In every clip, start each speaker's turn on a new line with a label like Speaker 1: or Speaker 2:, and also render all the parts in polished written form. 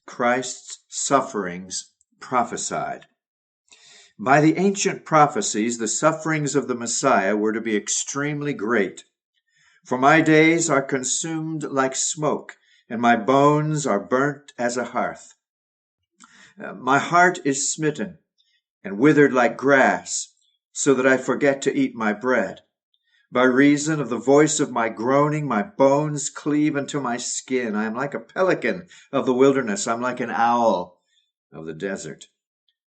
Speaker 1: Christ's Sufferings Prophesied. By the ancient prophecies, the sufferings of the Messiah were to be extremely great. For my days are consumed like smoke, and my bones are burnt as a hearth. My heart is smitten and withered like grass, so that I forget to eat my bread. By reason of the voice of my groaning, my bones cleave unto my skin. I am like a pelican of the wilderness. I am like an owl of the desert.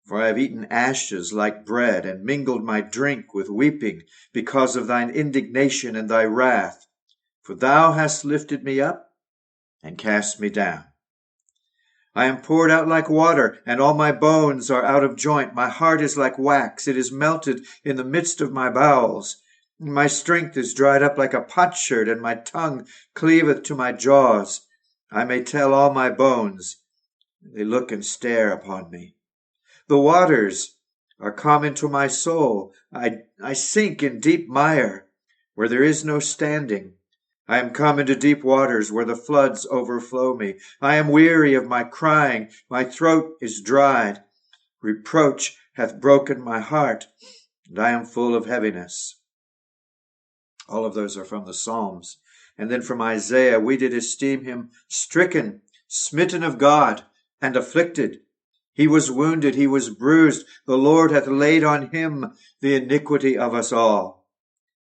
Speaker 1: For I have eaten ashes like bread, and mingled my drink with weeping, because of thine indignation and thy wrath. For thou hast lifted me up and cast me down. I am poured out like water, and all my bones are out of joint. My heart is like wax, it is melted in the midst of my bowels. My strength is dried up like a potsherd, and my tongue cleaveth to my jaws. I may tell all my bones, they look and stare upon me. The waters are come into my soul. I sink in deep mire, where there is no standing. I am come into deep waters, where the floods overflow me. I am weary of my crying. My throat is dried. Reproach hath broken my heart, and I am full of heaviness. All of those are from the Psalms. And then from Isaiah, we did esteem him stricken, smitten of God, and afflicted. He was wounded, he was bruised. The Lord hath laid on him the iniquity of us all.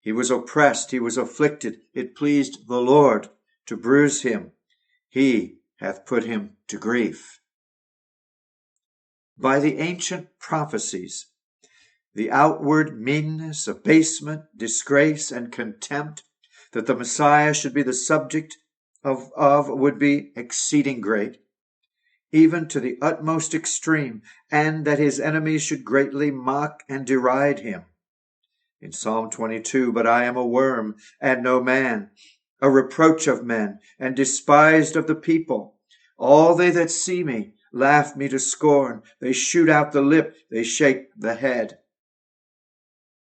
Speaker 1: He was oppressed, he was afflicted. It pleased the Lord to bruise him. He hath put him to grief. By the ancient prophecies, the outward meanness, abasement, disgrace, and contempt that the Messiah should be the subject of would be exceeding great, even to the utmost extreme, and that his enemies should greatly mock and deride him. In Psalm 22, but I am a worm and no man, a reproach of men, and despised of the people. All they that see me laugh me to scorn. They shoot out the lip, they shake the head.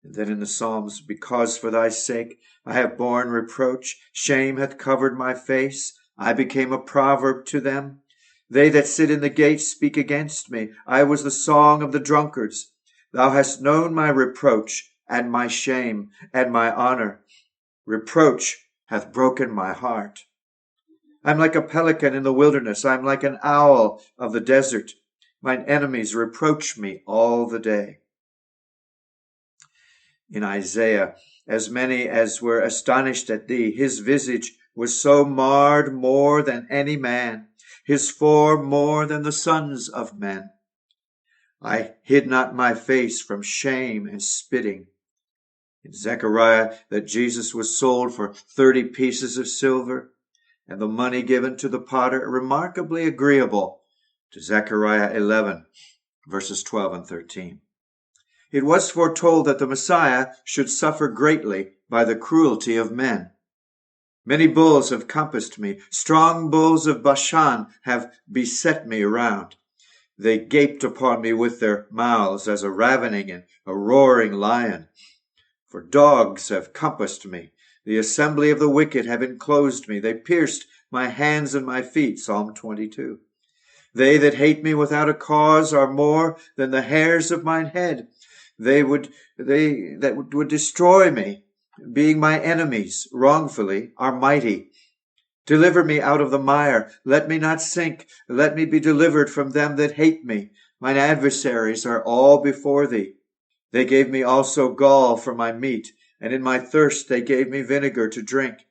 Speaker 1: And then in the Psalms, because for thy sake I have borne reproach, shame hath covered my face. I became a proverb to them. They that sit in the gates speak against me. I was the song of the drunkards. Thou hast known my reproach, and my shame, and my honor. Reproach hath broken my heart. I am like a pelican in the wilderness. I am like an owl of the desert. Mine enemies reproach me all the day. In Isaiah, as many as were astonished at thee, his visage was so marred more than any man, his form more than the sons of men. I hid not my face from shame and spitting. In Zechariah, that Jesus was sold for 30 pieces of silver, and the money given to the potter, remarkably agreeable to Zechariah 11, verses 12 and 13. It was foretold that the Messiah should suffer greatly by the cruelty of men. Many bulls have compassed me. Strong bulls of Bashan have beset me around. They gaped upon me with their mouths as a ravening and a roaring lion. For dogs have compassed me. The assembly of the wicked have enclosed me. They pierced my hands and my feet. Psalm 22. They that hate me without a cause are more than the hairs of mine head. They that would destroy me, being my enemies wrongfully, are mighty. Deliver me out of the mire. Let me not sink. Let me be delivered from them that hate me. Mine adversaries are all before thee. They gave me also gall for my meat, and in my thirst they gave me vinegar to drink.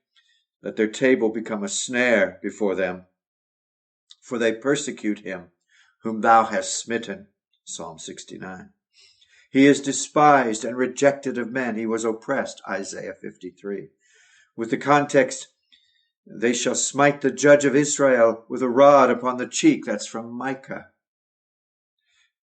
Speaker 1: Let their table become a snare before them. For they persecute him whom thou hast smitten. Psalm 69. He is despised and rejected of men. He was oppressed. Isaiah 53. With the context, they shall smite the judge of Israel with a rod upon the cheek. That's from Micah.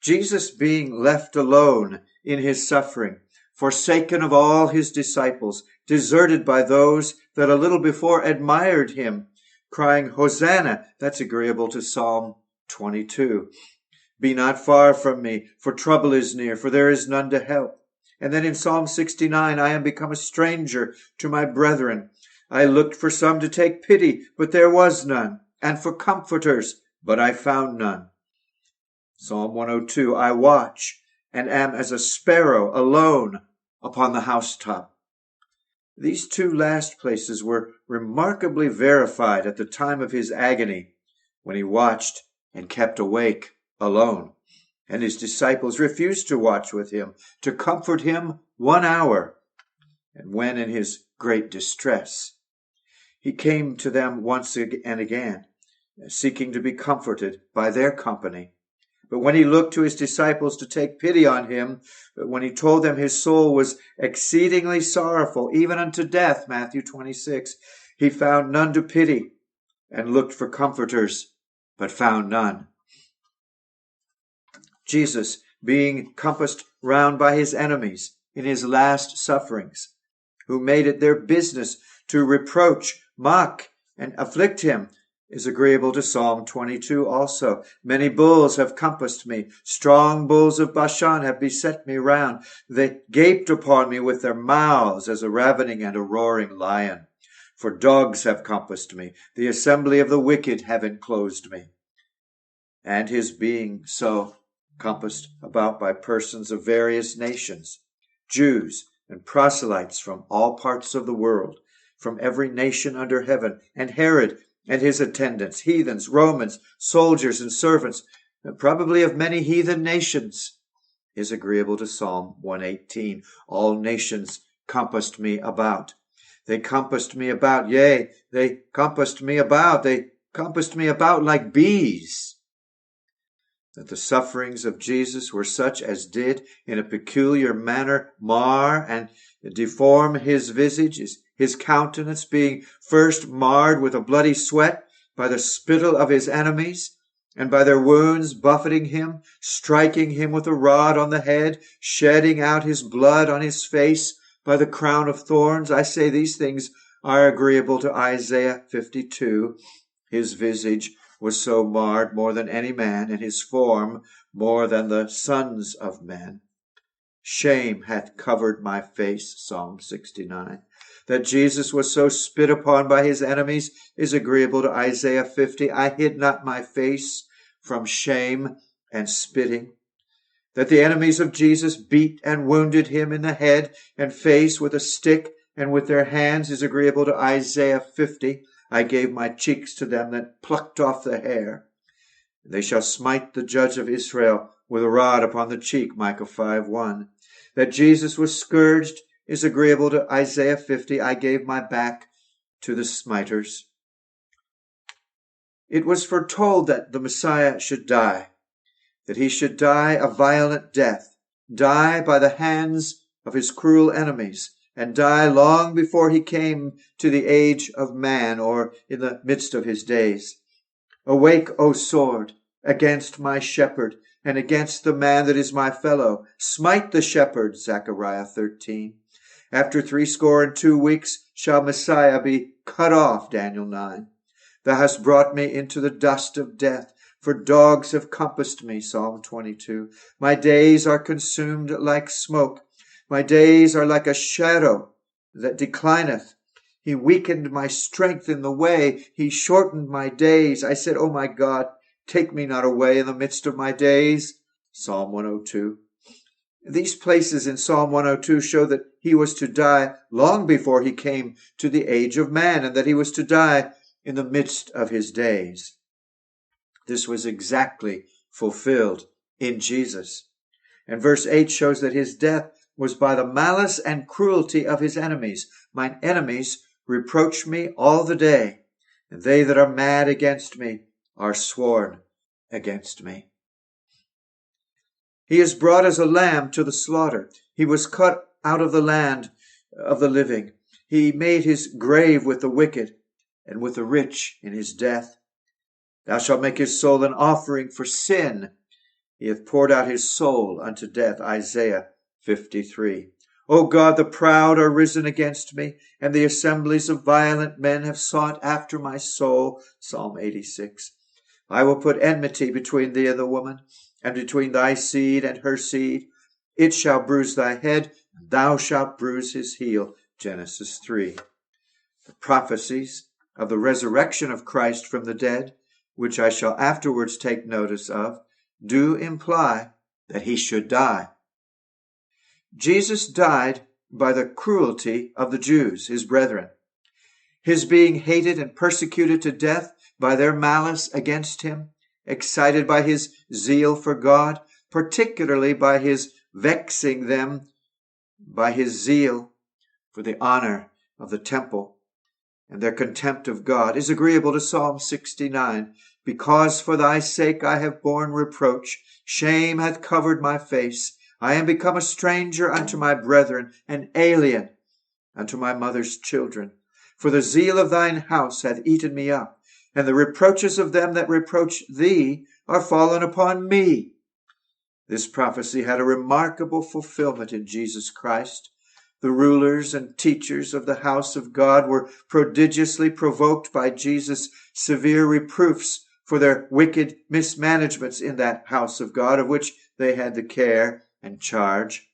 Speaker 1: Jesus being left alone in his suffering, forsaken of all his disciples, deserted by those that a little before admired him, crying, Hosanna. That's agreeable to Psalm 22. Be not far from me, for trouble is near, for there is none to help. And then in Psalm 69, I am become a stranger to my brethren. I looked for some to take pity, but there was none, and for comforters, but I found none. Psalm 102, I watch and am as a sparrow alone upon the housetop. These two last places were remarkably verified at the time of his agony, when he watched and kept awake alone, and his disciples refused to watch with him, to comfort him 1 hour. And when in his great distress, he came to them once and again, seeking to be comforted by their company. But when he looked to his disciples to take pity on him, when he told them his soul was exceedingly sorrowful, even unto death, Matthew 26, he found none to pity, and looked for comforters, but found none. Jesus, being compassed round by his enemies in his last sufferings, who made it their business to reproach, mock, and afflict him, is agreeable to Psalm 22 also. Many bulls have compassed me. Strong bulls of Bashan have beset me round. They gaped upon me with their mouths as a ravening and a roaring lion. For dogs have compassed me. The assembly of the wicked have enclosed me. And his being so compassed about by persons of various nations, Jews and proselytes from all parts of the world, from every nation under heaven, and Herod and his attendants, heathens, Romans, soldiers, and servants, probably of many heathen nations, is agreeable to Psalm 118. All nations compassed me about. They compassed me about, yea, they compassed me about. They compassed me about like bees. That the sufferings of Jesus were such as did in a peculiar manner mar and deform his visage, his countenance being first marred with a bloody sweat by the spittle of his enemies, and by their wounds buffeting him, striking him with a rod on the head, shedding out his blood on his face by the crown of thorns. I say these things are agreeable to Isaiah 52. His visage was so marred more than any man, and his form more than the sons of men. Shame hath covered my face, Psalm 69. That Jesus was so spit upon by his enemies is agreeable to Isaiah 50. I hid not my face from shame and spitting. That the enemies of Jesus beat and wounded him in the head and face with a stick and with their hands is agreeable to Isaiah 50. I gave my cheeks to them that plucked off the hair. They shall smite the judge of Israel with a rod upon the cheek, Micah 5:1. That Jesus was scourged is agreeable to Isaiah 50. I gave my back to the smiters. It was foretold that the Messiah should die, that he should die a violent death, die by the hands of his cruel enemies, and die long before he came to the age of man, or in the midst of his days. Awake, O sword, against my shepherd, and against the man that is my fellow. Smite the shepherd, Zechariah 13. After 62 weeks shall Messiah be cut off, Daniel 9. Thou hast brought me into the dust of death, for dogs have compassed me, Psalm 22. My days are consumed like smoke. My days are like a shadow that declineth. He weakened my strength in the way. He shortened my days. I said, O my God, take me not away in the midst of my days. Psalm 102. These places in Psalm 102 show that he was to die long before he came to the age of man, and that he was to die in the midst of his days. This was exactly fulfilled in Jesus. And verse 8 shows that his death was by the malice and cruelty of his enemies. Mine enemies reproach me all the day, and they that are mad against me are sworn against me. He is brought as a lamb to the slaughter. He was cut out of the land of the living. He made his grave with the wicked and with the rich in his death. Thou shalt make his soul an offering for sin. He hath poured out his soul unto death. Isaiah 53. O God, the proud are risen against me, and the assemblies of violent men have sought after my soul. Psalm 86. I will put enmity between thee and the woman, and between thy seed and her seed. It shall bruise thy head, and thou shalt bruise his heel. Genesis 3. The prophecies of the resurrection of Christ from the dead which I shall afterwards take notice of, do imply that he should die. Jesus died by the cruelty of the Jews, his brethren. His being hated and persecuted to death by their malice against him, excited by his zeal for God, particularly by his vexing them by his zeal for the honor of the temple and their contempt of God, is agreeable to Psalm 69. Because for thy sake I have borne reproach, shame hath covered my face. I am become a stranger unto my brethren, an alien unto my mother's children. For the zeal of thine house hath eaten me up, and the reproaches of them that reproach thee are fallen upon me. This prophecy had a remarkable fulfillment in Jesus Christ. The rulers and teachers of the house of God were prodigiously provoked by Jesus' severe reproofs for their wicked mismanagements in that house of God, of which they had the care and charge.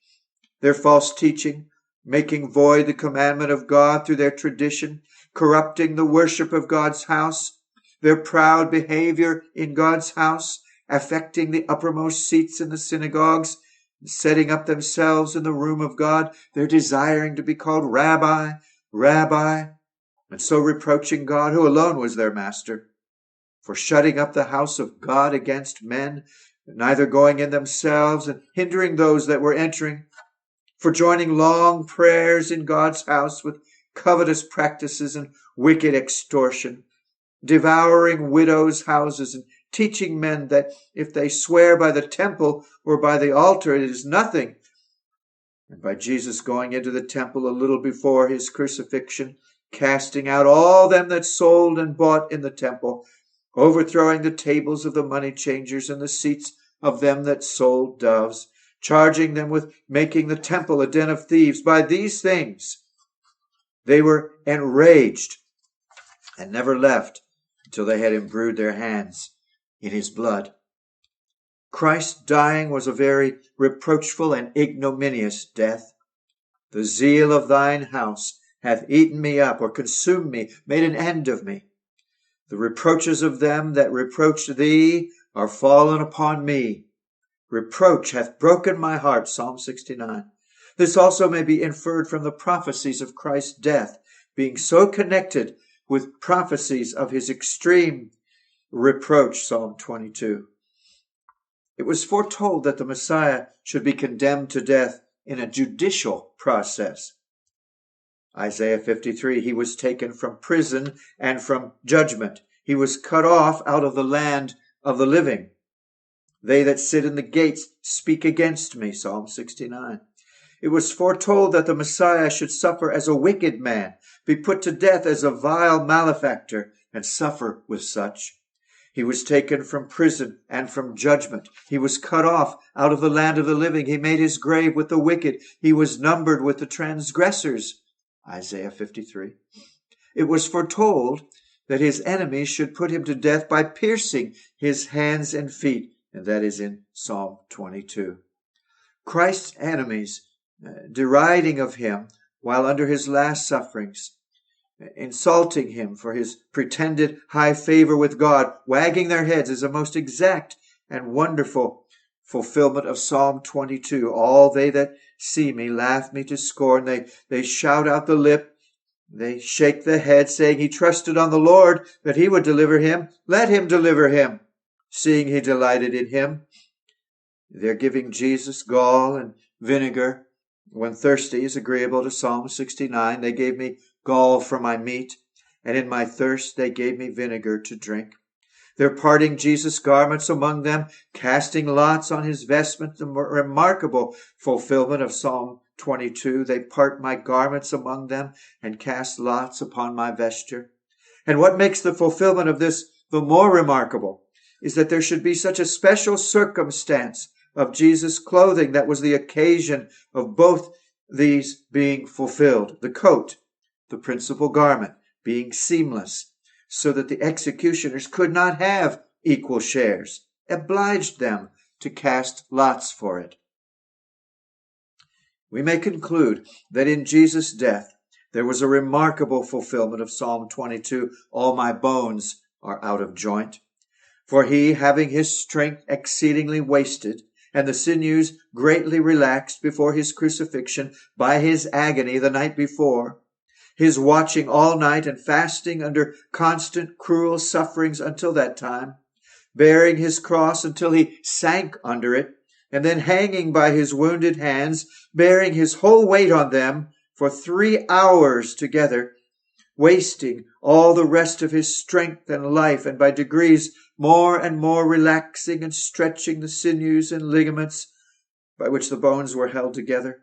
Speaker 1: Their false teaching, making void the commandment of God through their tradition, corrupting the worship of God's house, their proud behavior in God's house, affecting the uppermost seats in the synagogues, setting up themselves in the room of God, their desiring to be called Rabbi, Rabbi, and so reproaching God, who alone was their master, for shutting up the house of God against men, neither going in themselves and hindering those that were entering, for joining long prayers in God's house with covetous practices and wicked extortion, devouring widows' houses and teaching men that if they swear by the temple or by the altar, it is nothing. And by Jesus going into the temple a little before his crucifixion, casting out all them that sold and bought in the temple, overthrowing the tables of the money changers and the seats of them that sold doves, charging them with making the temple a den of thieves. By these things they were enraged and never left until they had imbrued their hands in his blood. Christ's dying was a very reproachful and ignominious death. The zeal of thine house hath eaten me up, or consumed me, made an end of me. The reproaches of them that reproached thee are fallen upon me. Reproach hath broken my heart, Psalm 69. This also may be inferred from the prophecies of Christ's death, being so connected with prophecies of his extreme reproach, Psalm 22. It was foretold that the Messiah should be condemned to death in a judicial process. Isaiah 53, he was taken from prison and from judgment. He was cut off out of the land of the living. They that sit in the gates speak against me, Psalm 69. It was foretold that the Messiah should suffer as a wicked man, be put to death as a vile malefactor, and suffer with such. He was taken from prison and from judgment. He was cut off out of the land of the living. He made his grave with the wicked. He was numbered with the transgressors. Isaiah 53. It was foretold that his enemies should put him to death by piercing his hands and feet, and that is in Psalm 22. Christ's enemies, deriding of him while under his last sufferings, insulting him for his pretended high favor with God, wagging their heads, is a most exact and wonderful fulfillment of Psalm 22. All they that see me laugh me to scorn. They shout out the lip. They shake the head, saying, he trusted on the Lord that he would deliver him. Let him deliver him, seeing he delighted in him. They're giving Jesus gall and vinegar when thirsty, is agreeable to Psalm 69. They gave me gall for my meat, and in my thirst they gave me vinegar to drink. They're parting Jesus' garments among them, casting lots on his vestment, the remarkable fulfillment of Psalm 22. They part my garments among them and cast lots upon my vesture. And what makes the fulfillment of this the more remarkable is that there should be such a special circumstance of Jesus' clothing that was the occasion of both these being fulfilled. The coat, the principal garment, being seamless, so that the executioners could not have equal shares, obliged them to cast lots for it. We may conclude that in Jesus' death there was a remarkable fulfillment of Psalm 22, all my bones are out of joint. For he, having his strength exceedingly wasted, and the sinews greatly relaxed before his crucifixion by his agony the night before, his watching all night and fasting under constant cruel sufferings until that time, bearing his cross until he sank under it, and then hanging by his wounded hands, bearing his whole weight on them for 3 hours together, wasting all the rest of his strength and life, and by degrees more and more relaxing and stretching the sinews and ligaments by which the bones were held together.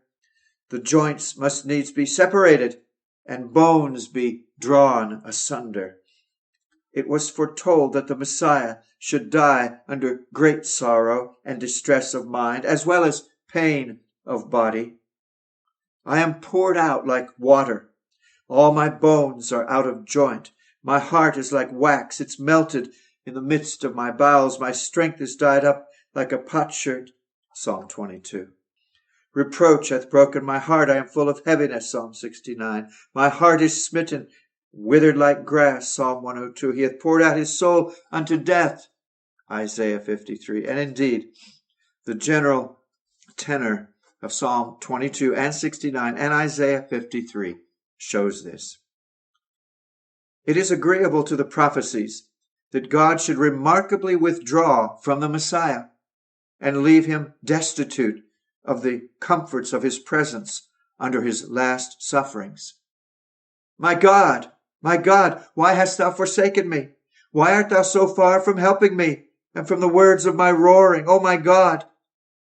Speaker 1: The joints must needs be separated, and bones be drawn asunder. It was foretold that the Messiah should die under great sorrow and distress of mind, as well as pain of body. I am poured out like water. All my bones are out of joint. My heart is like wax. It's melted in the midst of my bowels. My strength is dried up like a potsherd. Psalm 22. Reproach hath broken my heart. I am full of heaviness. Psalm 69. My heart is smitten, withered like grass. Psalm 102. He hath poured out his soul unto death. Isaiah 53. And indeed, the general tenor of Psalm 22 and 69 and Isaiah 53 shows this. It is agreeable to the prophecies that God should remarkably withdraw from the Messiah and leave him destitute of the comforts of his presence under his last sufferings. My God, why hast thou forsaken me? Why art thou so far from helping me and from the words of my roaring? O my God,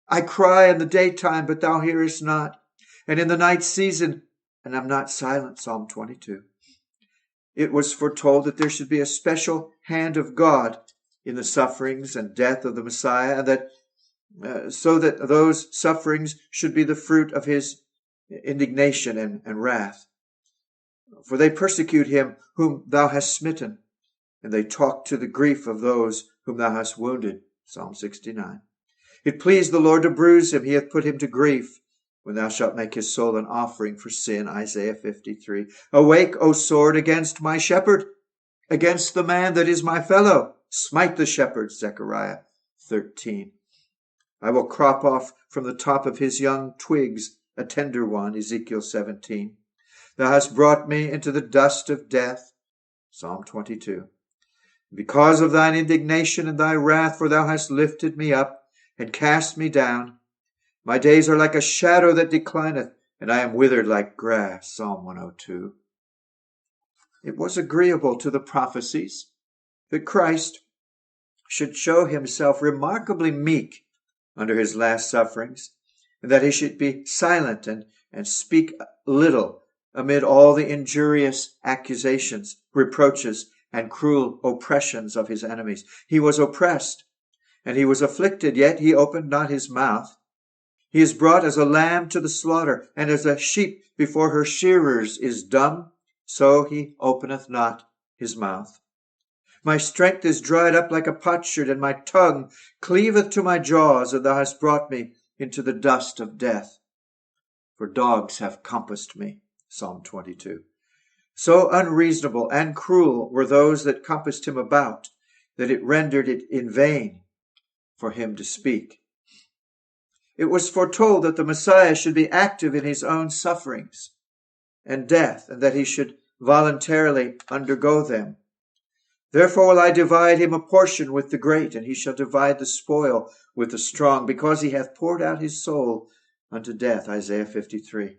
Speaker 1: I cry in the daytime, but thou hearest not, and in the night season, and am not silent. Psalm 22. It was foretold that there should be a special hand of God in the sufferings and death of the Messiah, and that so that those sufferings should be the fruit of his indignation and wrath. For they persecute him whom thou hast smitten, and they talk to the grief of those whom thou hast wounded. Psalm 69. It pleased the Lord to bruise him. He hath put him to grief. When thou shalt make his soul an offering for sin. Isaiah 53. Awake, O sword, against my shepherd, against the man that is my fellow. Smite the shepherd. Zechariah 13. I will crop off from the top of his young twigs a tender one. Ezekiel 17. Thou hast brought me into the dust of death. Psalm 22. Because of thine indignation and thy wrath, for thou hast lifted me up and cast me down. My days are like a shadow that declineth, and I am withered like grass. Psalm 102. It was agreeable to the prophecies that Christ should show himself remarkably meek under his last sufferings, and that he should be silent and speak little amid all the injurious accusations, reproaches, and cruel oppressions of his enemies. He was oppressed, and he was afflicted, yet he opened not his mouth. He is brought as a lamb to the slaughter, and as a sheep before her shearers is dumb, so he openeth not his mouth. My strength is dried up like a potsherd, and my tongue cleaveth to my jaws, and thou hast brought me into the dust of death. For dogs have compassed me. Psalm 22. So unreasonable and cruel were those that compassed him about, that it rendered it in vain for him to speak. It was foretold that the Messiah should be active in his own sufferings and death, and that he should voluntarily undergo them. Therefore will I divide him a portion with the great, and he shall divide the spoil with the strong, because he hath poured out his soul unto death. Isaiah 53.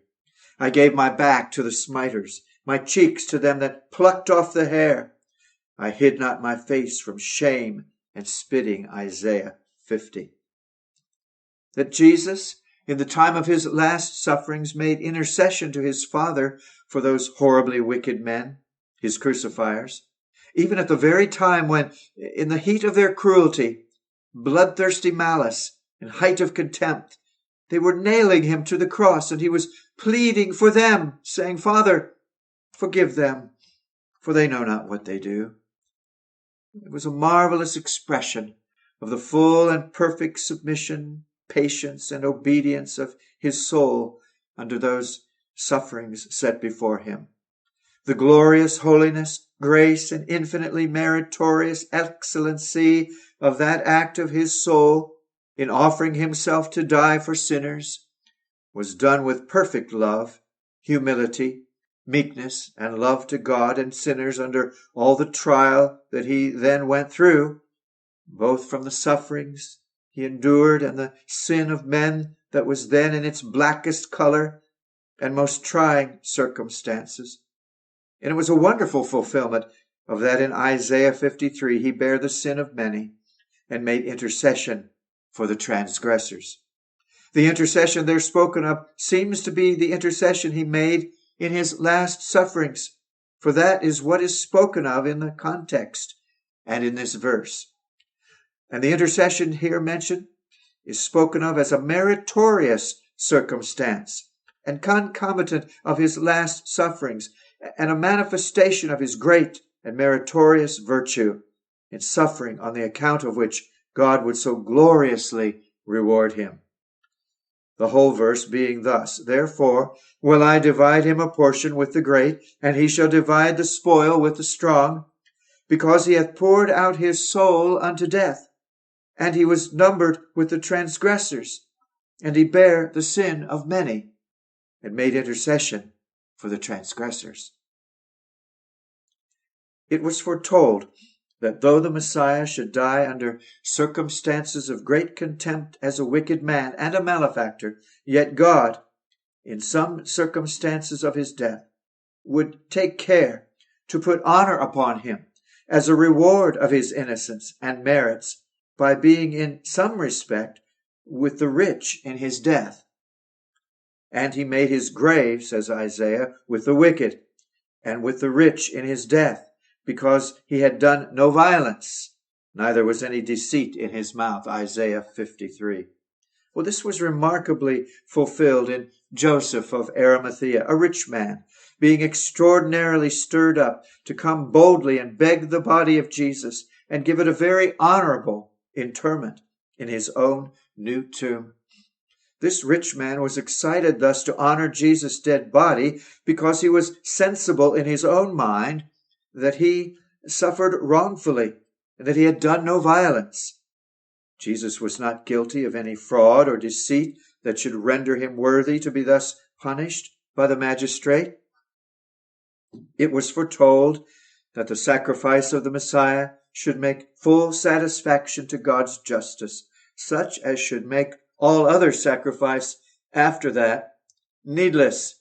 Speaker 1: I gave my back to the smiters, my cheeks to them that plucked off the hair. I hid not my face from shame and spitting. Isaiah 50. That Jesus, in the time of his last sufferings, made intercession to his Father for those horribly wicked men, his crucifiers, even at the very time when, in the heat of their cruelty, bloodthirsty malice, and height of contempt, they were nailing him to the cross, and he was pleading for them, saying, Father, forgive them, for they know not what they do. It was a marvelous expression of the full and perfect submission, patience, and obedience of his soul under those sufferings set before him. The glorious holiness, grace, and infinitely meritorious excellency of that act of his soul in offering himself to die for sinners was done with perfect love, humility, meekness, and love to God and sinners under all the trial that he then went through, both from the sufferings he endured and the sin of men that was then in its blackest color and most trying circumstances. And it was a wonderful fulfillment of that in Isaiah 53, he bare the sin of many and made intercession for the transgressors. The intercession there spoken of seems to be the intercession he made in his last sufferings, for that is what is spoken of in the context and in this verse. And the intercession here mentioned is spoken of as a meritorious circumstance and concomitant of his last sufferings, and a manifestation of his great and meritorious virtue in suffering, on the account of which God would so gloriously reward him. The whole verse being thus, Therefore will I divide him a portion with the great, and he shall divide the spoil with the strong, because he hath poured out his soul unto death, and he was numbered with the transgressors, and he bare the sin of many, and made intercession for the transgressors. It was foretold that though the Messiah should die under circumstances of great contempt as a wicked man and a malefactor, yet God, in some circumstances of his death, would take care to put honor upon him as a reward of his innocence and merits by being in some respect with the rich in his death. And he made his grave, says Isaiah, with the wicked and with the rich in his death, because he had done no violence, neither was any deceit in his mouth. Isaiah 53. Well, this was remarkably fulfilled in Joseph of Arimathea, a rich man, being extraordinarily stirred up to come boldly and beg the body of Jesus and give it a very honorable interment in his own new tomb. This rich man was excited thus to honor Jesus' dead body because he was sensible in his own mind that he suffered wrongfully and that he had done no violence. Jesus was not guilty of any fraud or deceit that should render him worthy to be thus punished by the magistrate. It was foretold that the sacrifice of the Messiah should make full satisfaction to God's justice, such as should make all other sacrifice after that needless.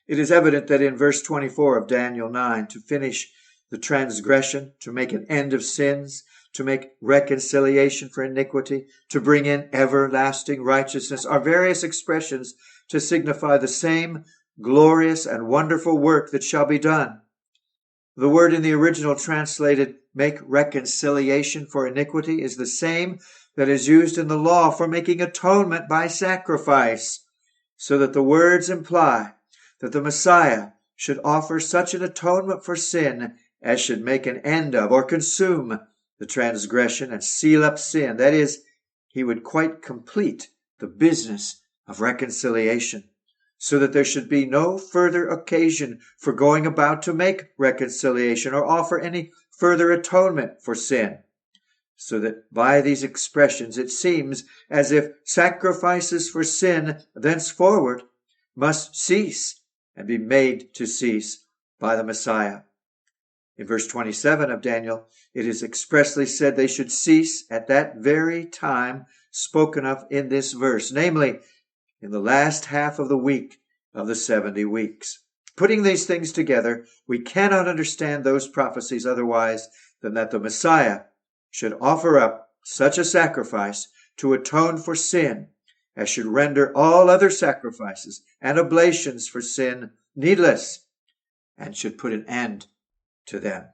Speaker 1: It is evident that in verse 24 of Daniel 9, to finish the transgression, to make an end of sins, to make reconciliation for iniquity, to bring in everlasting righteousness, are various expressions to signify the same glorious and wonderful work that shall be done. The word in the original translated make reconciliation for iniquity is the same that is used in the law for making atonement by sacrifice, so that the words imply that the Messiah should offer such an atonement for sin as should make an end of or consume the transgression and seal up sin. That is, he would quite complete the business of reconciliation, so that there should be no further occasion for going about to make reconciliation or offer any further atonement for sin. So that by these expressions it seems as if sacrifices for sin thenceforward must cease and be made to cease by the Messiah. In verse 27 of Daniel, it is expressly said they should cease at that very time spoken of in this verse, namely, in the last half of the week of the 70 weeks. Putting these things together, we cannot understand those prophecies otherwise than that the Messiah should offer up such a sacrifice to atone for sin as should render all other sacrifices and oblations for sin needless, and should put an end to them.